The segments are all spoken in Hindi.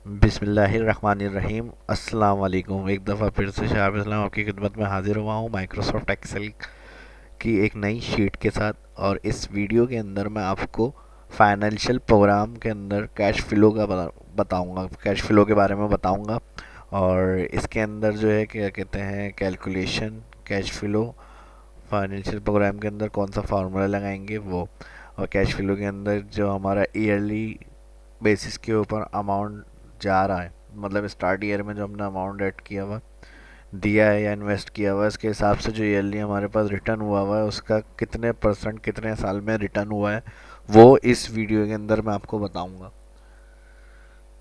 बिस्मिल्लाहिर्रहमानिर्रहीम। अस्सलाम वालेकुम। एक दफ़ा फिर से शाह इस्लाम आपकी खिदमत में हाजिर हुआ हूँ माइक्रोसॉफ्ट एक्सेल की एक नई शीट के साथ। और इस वीडियो के अंदर मैं आपको फाइनेंशियल प्रोग्राम के अंदर कैश फ्लो का बताऊँगा, कैश फ्लो के बारे में बताऊँगा। और इसके अंदर जो है क्या कहते हैं calculation, cash flow, financial program के अंदर कौन सा फार्मूला लगाएंगे वो, और कैश फ्लो के अंदर जो हमारा ईयरली बेसिस के ऊपर अमाउंट जा रहा है, मतलब स्टार्ट ईयर में जो हमने अमाउंट ऐड किया हुआ दिया है या इन्वेस्ट किया हुआ है, इसके हिसाब से जो ईयरली हमारे पास रिटर्न हुआ हुआ है उसका कितने परसेंट कितने साल में रिटर्न हुआ है वो इस वीडियो के अंदर मैं आपको बताऊंगा।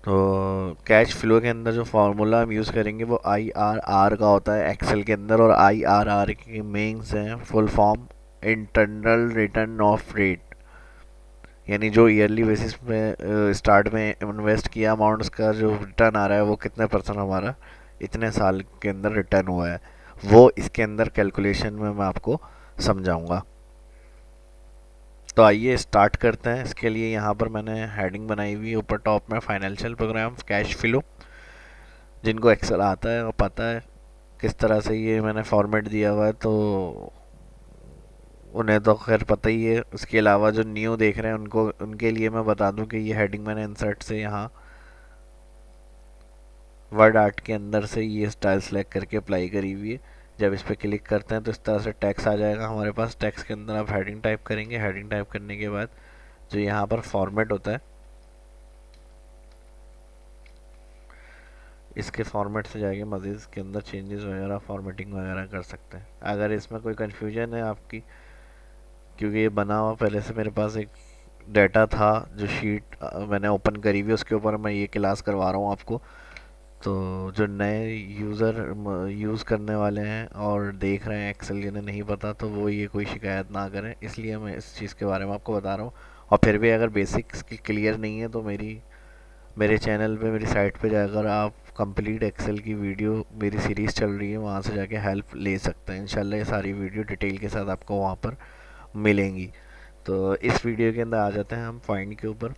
तो कैश फ्लो के अंदर जो फार्मूला हम यूज़ करेंगे वो आई आर आर का होता है एक्सेल के अंदर। और आई आर आर की मीन्स हैं full form internal return of rate, यानी जो ईयरली बेसिस पे स्टार्ट में इन्वेस्ट किया अमाउंट उसका जो रिटर्न आ रहा है वो कितने परसेंट हमारा इतने साल के अंदर रिटर्न हुआ है, वो इसके अंदर कैलकुलेशन में मैं आपको समझाऊंगा। तो आइए स्टार्ट करते हैं। इसके लिए यहाँ पर मैंने हेडिंग बनाई हुई है ऊपर टॉप में, फाइनेंशियल प्रोग्राम कैश फ्लो। जिनको एक्सेल आता है और पता है किस तरह से ये मैंने फॉर्मेट दिया हुआ है तो उन्हें तो खैर पता ही है। उसके अलावा जो न्यू देख रहे हैं उनको, उनके लिए मैं बता दूं कि ये हेडिंग मैंने इंसर्ट से यहाँ वर्ड आर्ट के अंदर से ये स्टाइल सेलेक्ट करके अप्लाई करी हुई है। जब इस पर क्लिक करते हैं तो इस तरह से टेक्स्ट आ जाएगा हमारे पास। टेक्स्ट के अंदर आप हेडिंग टाइप करेंगे। हेडिंग टाइप करने के बाद जो यहाँ पर फॉर्मेट होता है, इसके फॉर्मेट से जाके मज़ीद इसके अंदर चेंजेस वगैरह फॉर्मेटिंग वगैरह कर सकते हैं। अगर इसमें कोई कन्फ्यूजन है आपकी, क्योंकि ये बना हुआ पहले से मेरे पास एक डाटा था जो शीट मैंने ओपन करी हुई, उसके ऊपर मैं ये क्लास करवा रहा हूँ आपको। तो जो नए यूज़र यूज़ करने वाले हैं और देख रहे हैं एक्सेल, जिन्हें नहीं पता तो वो ये कोई शिकायत ना करें, इसलिए मैं इस चीज़ के बारे में आपको बता रहा हूँ। और फिर भी अगर बेसिक्स की क्लियर नहीं है तो मेरे चैनल पे, मेरी साइट पे जाकर आप कंप्लीट एक्सेल की वीडियो मेरी सीरीज़ चल रही है वहाँ से जाके हेल्प ले सकते हैं। इंशाल्लाह ये सारी वीडियो डिटेल के साथ आपको वहाँ पर मिलेंगी। तो इस वीडियो के अंदर आ जाते हैं हम फाइंड के ऊपर।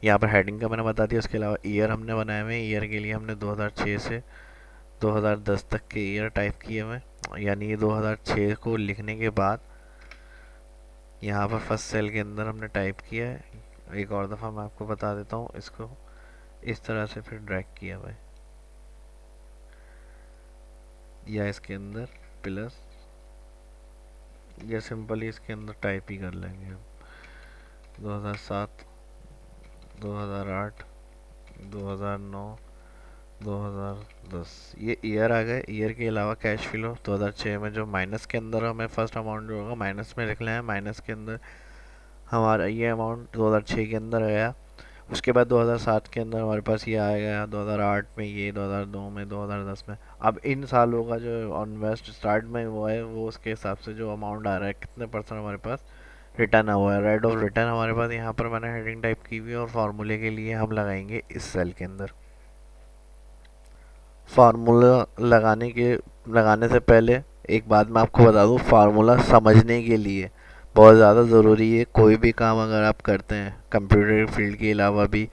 यहाँ पर हेडिंग का मैंने बता दिया। उसके अलावा ईयर हमने बनाए हुए हैं। ईयर के लिए हमने 2006 से 2010 तक के ईयर टाइप किए हुए हैं, यानी ये 2006 को लिखने के बाद यहाँ पर फर्स्ट सेल के अंदर हमने टाइप किया है। एक और दफ़ा मैं आपको बता देता हूँ, इसको इस तरह से फिर ड्रैग किया हुआ है या इसके अंदर प्लस या सिंपली इसके अंदर टाइप ही कर लेंगे हम। 2007, 2008, 2009, 2010 ये ईयर आ गए। ईयर के अलावा कैश फ्लो 2006 में जो माइनस के अंदर हमें फर्स्ट अमाउंट जो होगा माइनस में लिख लें। माइनस के अंदर हमारा ये अमाउंट 2006 के अंदर आया। उसके बाद 2007 के अंदर हमारे पास ये आ गया, 2008 में ये, 2002 में, 2010 में। अब इन सालों का जो इन्वेस्ट स्टार्ट में हुआ है वो उसके हिसाब से जो अमाउंट आ रहा है कितने परसेंट हमारे पास रिटर्न हुआ है। रेट ऑफ रिटर्न हमारे पास यहाँ पर मैंने हेडिंग टाइप की हुई है। और फार्मूले के लिए हम लगाएंगे इस सेल के अंदर। फार्मूला लगाने से पहले एक बात मैं आपको बता दूं, फार्मूला समझने के लिए बहुत ज़्यादा ज़रूरी है। कोई भी काम अगर आप करते हैं कंप्यूटर फील्ड के अलावा भी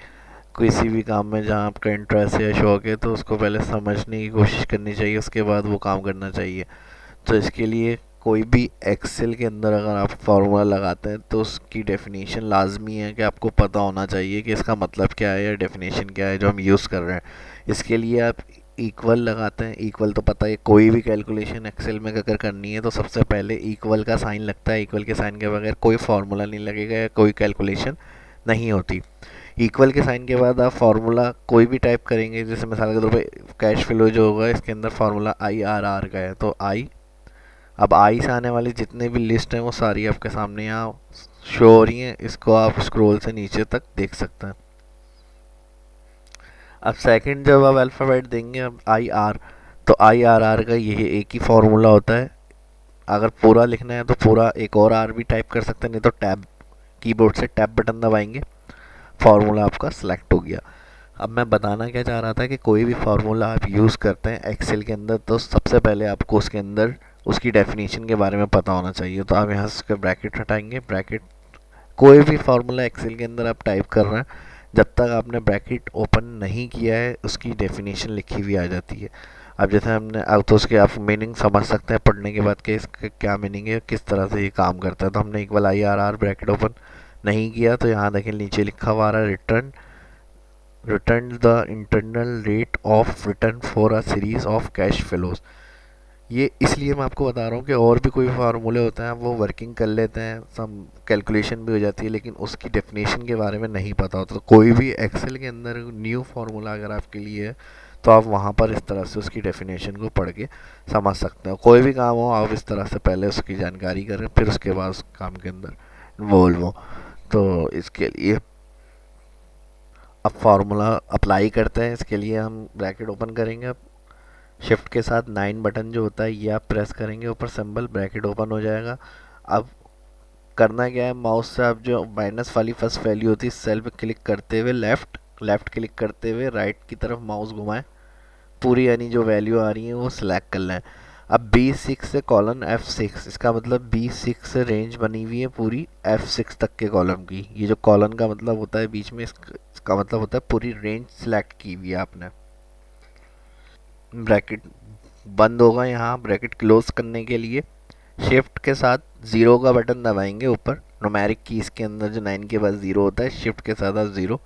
किसी भी काम में जहाँ आपका इंटरेस्ट या शौक है तो उसको पहले समझने की कोशिश करनी चाहिए, उसके बाद वो काम करना चाहिए। तो इसके लिए कोई भी एक्सेल के अंदर अगर आप फार्मूला लगाते हैं तो उसकी डेफिनेशन लाजमी है कि आपको पता होना चाहिए कि इसका मतलब क्या है या डेफिनेशन क्या है जो हम यूज़ कर रहे हैं। इसके लिए आप इक्वल लगाते हैं। इक्वल तो पता है, कोई भी कैलकुलेशन एक्सेल में अगर करनी है तो सबसे पहले इक्वल का साइन लगता है। इक्वल के साइन के बगैर कोई फार्मूला नहीं लगेगा या कोई कैलकुलेशन नहीं होती। इक्वल के साइन के बाद आप फार्मूला कोई भी टाइप करेंगे, जैसे मिसाल के तौर पे कैश फ्लो जो होगा इसके अंदर फार्मूला आई आर आर का है तो आई, अब आई से आने वाली जितने भी लिस्ट हैं वो सारी आपके सामने यहाँ शो हो रही हैं। इसको आप स्क्रॉल से नीचे तक देख सकते हैं। अब सेकंड जब आप अल्फ़ाबेट देंगे अब आई आर, तो आई आर आर का यही एक ही फार्मूला होता है। अगर पूरा लिखना है तो पूरा एक और आर भी टाइप कर सकते हैं, नहीं तो टैब कीबोर्ड से टैब बटन दबाएंगे, फार्मूला आपका सिलेक्ट हो गया। अब मैं बताना क्या चाह रहा था कि कोई भी फार्मूला आप यूज़ करते हैं एक्सेल के अंदर तो सबसे पहले आपको उसके अंदर उसकी डेफिनेशन के बारे में पता होना चाहिए। तो आप यहाँ से ब्रैकेट हटाएंगे। ब्रैकेट कोई भी फार्मूला एक्सेल के अंदर आप टाइप कर रहे हैं, जब तक आपने ब्रैकेट ओपन नहीं किया है उसकी डेफिनेशन लिखी हुई आ जाती है। अब जैसे हमने अब तो उसके आप मीनिंग समझ सकते हैं पढ़ने के बाद कि इसका क्या मीनिंग है, किस तरह से ये काम करता है। तो हमने एक बार IRR ब्रैकेट ओपन नहीं किया तो यहाँ देखें नीचे लिखा हुआ आ रहा है return return the internal rate of return for a series of cash flows. ये इसलिए मैं आपको बता रहा हूँ कि और भी कोई फार्मूले होते हैं वो वर्किंग कर लेते हैं, सम कैलकुलेशन भी हो जाती है, लेकिन उसकी डेफिनेशन के बारे में नहीं पता होता। तो कोई भी एक्सेल के अंदर न्यू फार्मूला अगर आपके लिए है तो आप वहाँ पर इस तरह से उसकी डेफिनेशन को पढ़ के समझ सकते हो। कोई भी काम हो आप इस तरह से पहले उसकी जानकारी करें, फिर उसके बाद उस काम के अंदर इन्वॉल्व हो। तो इसके लिए अब फार्मूला अप्लाई करते हैं। इसके लिए हम ब्रैकेट ओपन करेंगे। अब शिफ्ट के साथ 9 बटन जो होता है ये आप प्रेस करेंगे, ऊपर सिंबल ब्रैकेट ओपन हो जाएगा। अब करना क्या है, माउस से आप जो माइनस वाली फर्स्ट वैल्यू होती है सेल पे क्लिक करते हुए लेफ्ट लेफ्ट क्लिक करते हुए राइट की तरफ माउस घुमाएं, पूरी यानी जो वैल्यू आ रही है वो सिलेक्ट कर लें। अब B6 से कॉलन F6, इसका मतलब B6 से रेंज बनी हुई है पूरी F6 तक के कॉलम की। ये जो कॉलन का मतलब होता है बीच में, इसका मतलब होता है पूरी रेंज सिलेक्ट की हुई है आपने। ब्रैकेट बंद होगा। यहाँ ब्रैकेट क्लोज करने के लिए शिफ्ट के साथ 0 का बटन दबाएंगे ऊपर न्यूमेरिक कीज के अंदर जो 9 के बाद 0 होता है, शिफ्ट के साथ आप 0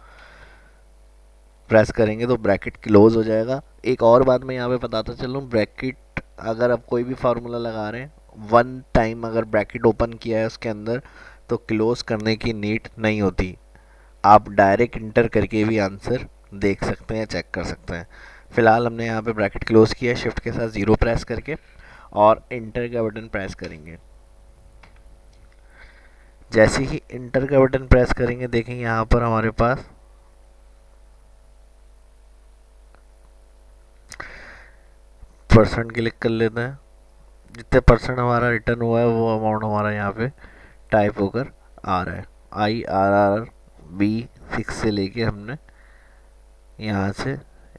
प्रेस करेंगे तो ब्रैकेट क्लोज हो जाएगा। एक और बात मैं यहाँ पे बताता चलूँ, ब्रैकेट अगर आप कोई भी फार्मूला लगा रहे हैं 1 टाइम अगर ब्रैकेट ओपन किया है उसके अंदर तो क्लोज करने की नीड नहीं होती। आप डायरेक्ट इंटर करके भी आंसर देख सकते हैं, चेक कर सकते हैं। फिलहाल हमने यहाँ पे ब्रैकेट क्लोज किया शिफ्ट के साथ 0 प्रेस करके और इंटर का बटन प्रेस करेंगे। जैसे ही इंटर का बटन प्रेस करेंगे देखें यहाँ पर हमारे पास परसेंट क्लिक कर लेते हैं। जितने परसेंट हमारा रिटर्न हुआ है वो अमाउंट हमारा यहाँ पे टाइप होकर आ रहा है। IRR B6 से लेके हमने यहाँ से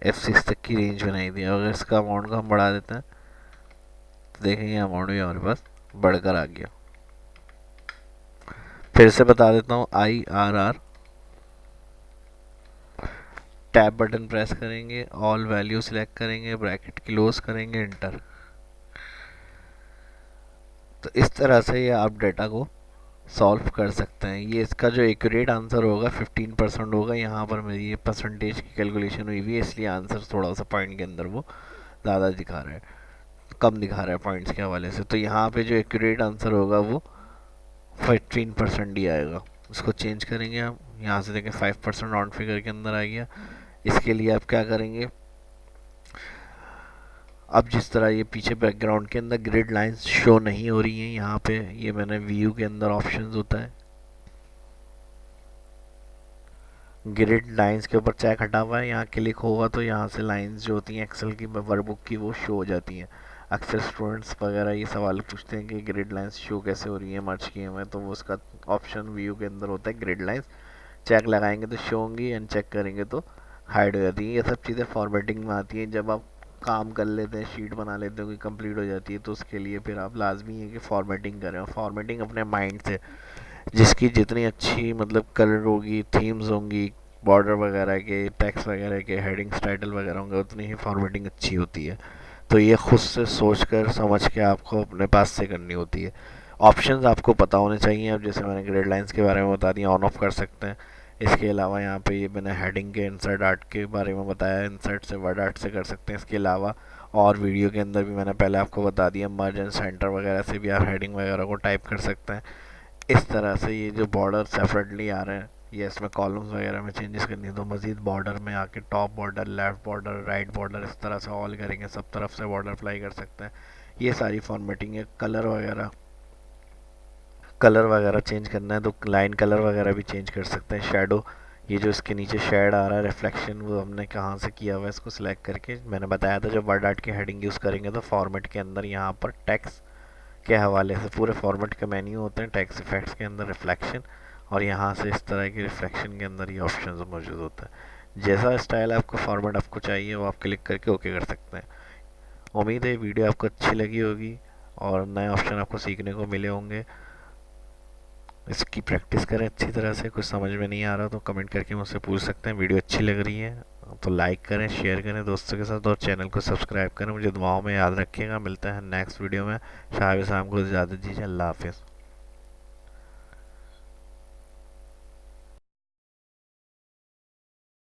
F6 तक की रेंज बनाई थी। अगर इसका अमाउंट को हम बढ़ा देते हैं तो देखेंगे अमाउंट भी हमारे पास बढ़कर आ गया। फिर से बता देता हूँ, IRR टैब बटन प्रेस करेंगे, ऑल वैल्यू सिलेक्ट करेंगे, ब्रैकेट क्लोज करेंगे, इंटर। तो इस तरह से ये आप डेटा को सॉल्व कर सकते हैं। ये इसका जो एक्यूरेट आंसर होगा 15% होगा। यहाँ पर मेरी ये परसेंटेज की कैलकुलेशन हुई हुई है इसलिए आंसर थोड़ा सा पॉइंट के अंदर वो ज़्यादा दिखा रहा है, कम दिखा रहा है पॉइंट्स के हवाले से। तो यहाँ पे जो एक्यूरेट आंसर होगा वो 15% ही आएगा। उसको चेंज करेंगे हम, यहाँ से देखें 5% राउंड फिगर के अंदर आ गया। इसके लिए आप क्या करेंगे, अब जिस तरह ये पीछे बैकग्राउंड के अंदर ग्रिड लाइंस शो नहीं हो रही हैं, यहाँ पे ये मैंने व्यू के अंदर ऑप्शंस होता है, ग्रिड लाइंस के ऊपर चेक हटा हुआ है, यहाँ क्लिक होगा तो यहाँ से लाइंस जो होती हैं एक्सेल की वर्कबुक की वो शो हो जाती हैं। अक्सर स्टूडेंट्स वगैरह ये सवाल पूछते हैं कि ग्रिड लाइंस शो कैसे हो रही है मर्ज किए हुए, तो वो उसका ऑप्शन व्यू के अंदर होता है ग्रिड लाइंस। चेक लगाएंगे तो शो होंगी, अनचेक करेंगे तो हाइड हो जाती है। ये सब चीज़ें फॉर्मेटिंग में आती हैं। जब आप काम कर लेते हैं, शीट बना लेते हो, कोई कंप्लीट हो जाती है तो उसके लिए फिर आप लाजमी है कि फॉर्मेटिंग करें। और फॉर्मेटिंग अपने माइंड से, जिसकी जितनी अच्छी मतलब कलर होगी, थीम्स होंगी, बॉर्डर वगैरह के, टेक्स्ट वगैरह के, हेडिंग्स टाइटल वगैरह होंगे, उतनी ही फॉर्मेटिंग अच्छी होती है। तो ये खुद से सोच कर समझ के आपको अपने पास से करनी होती है। ऑप्शंस आपको पता होने चाहिए। अब जैसे मैंने ग्रेड लाइंस के बारे में बता दिया, ऑन ऑफ कर सकते हैं। इसके अलावा यहाँ पे ये मैंने हेडिंग के इंसर्ट आर्ट के बारे में बताया, इंसर्ट से वर्ड आर्ट से कर सकते हैं। इसके अलावा और वीडियो के अंदर भी मैंने पहले आपको बता दिया, मर्ज एंड सेंटर वगैरह से भी आप हेडिंग वगैरह को टाइप कर सकते हैं। इस तरह से ये जो बॉर्डर सेपरेटली आ रहे हैं, ये इसमें कॉलम्स वगैरह में चेंजेस करनी है तो मज़ीद बॉर्डर में आके top border, left border, right border, इस तरह से ऑल करेंगे, सब तरफ से बॉर्डर अप्लाई कर सकते हैं। ये सारी फॉर्मेटिंग है। कलर वगैरह चेंज करना है तो लाइन कलर वगैरह भी चेंज कर सकते हैं। शेडो, ये जो इसके नीचे शेड आ रहा है रिफ्लेक्शन, वो हमने कहाँ से किया हुआ है इसको सिलेक्ट करके मैंने बताया था। जब वर्ड आर्ट की हेडिंग यूज़ करेंगे तो फॉर्मेट के अंदर यहाँ पर टेक्स्ट के हवाले से पूरे फॉर्मेट के मेन्यू होते हैं। टेक्स्ट इफेक्ट्स के अंदर रिफ्लेक्शन, और यहाँ से इस तरह की रिफ्लेक्शन के अंदर ये ऑप्शन मौजूद होता है। जैसा स्टाइल आपको फॉर्मेट आपको चाहिए वो आप क्लिक करके ओके कर सकते हैं। उम्मीद है वीडियो आपको अच्छी लगी होगी और नए ऑप्शन आपको सीखने को मिले होंगे। इसकी प्रैक्टिस करें अच्छी तरह से। कुछ समझ में नहीं आ रहा तो कमेंट करके मुझसे पूछ सकते हैं। वीडियो अच्छी लग रही है तो लाइक करें, शेयर करें दोस्तों के साथ और चैनल को सब्सक्राइब करें। मुझे दुआओं में याद रखिएगा। मिलते हैं नेक्स्ट वीडियो में। शाह शाम को इजाज़त दीजिए। अल्लाह हाफिज़।